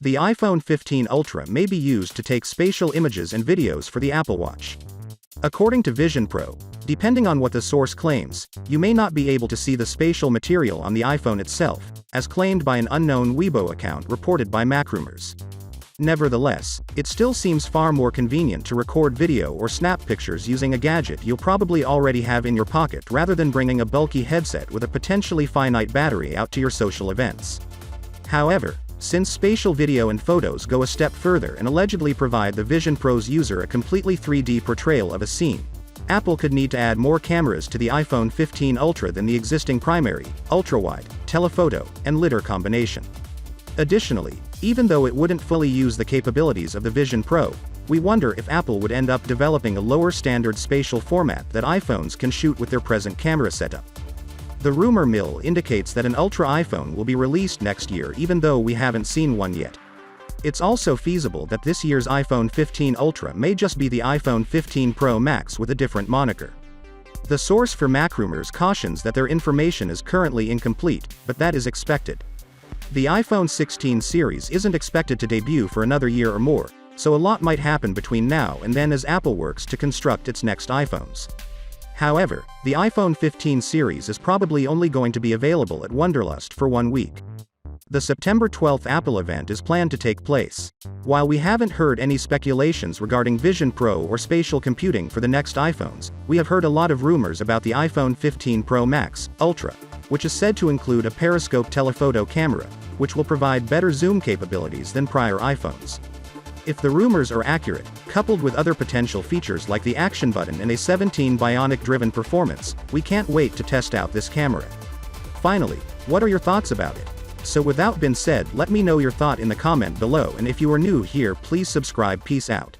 The iPhone 15 Ultra may be used to take spatial images and videos for the Apple Watch. According to Vision Pro, depending on what the source claims, you may not be able to see the spatial material on the iPhone itself, as claimed by an unknown Weibo account reported by MacRumors. Nevertheless, it still seems far more convenient to record video or snap pictures using a gadget you'll probably already have in your pocket rather than bringing a bulky headset with a potentially finite battery out to your social events. However, since spatial video and photos go a step further and allegedly provide the Vision Pro's user a completely 3D portrayal of a scene, Apple could need to add more cameras to the iPhone 15 Ultra than the existing primary, ultrawide, telephoto, and lidar combination. Additionally, even though it wouldn't fully use the capabilities of the Vision Pro, we wonder if Apple would end up developing a lower standard spatial format that iPhones can shoot with their present camera setup. The rumor mill indicates that an Ultra iPhone will be released next year even though we haven't seen one yet. It's also feasible that this year's iPhone 15 Ultra may just be the iPhone 15 Pro Max with a different moniker. The source for MacRumors cautions that their information is currently incomplete, but that is expected. The iPhone 16 series isn't expected to debut for another year or more, so a lot might happen between now and then as Apple works to construct its next iPhones. However, the iPhone 15 series is probably only going to be available at Wonderlust for 1 week. The September 12th Apple event is planned to take place. While we haven't heard any speculations regarding Vision Pro or spatial computing for the next iPhones, we have heard a lot of rumors about the iPhone 15 Pro Max, Ultra, which is said to include a periscope telephoto camera, which will provide better zoom capabilities than prior iPhones. If the rumors are accurate, coupled with other potential features like the action button and a 17 Bionic-driven performance, we can't wait to test out this camera. Finally, what are your thoughts about it? So with that being said, let me know your thought in the comment below, and if you are new here, please subscribe. Peace out.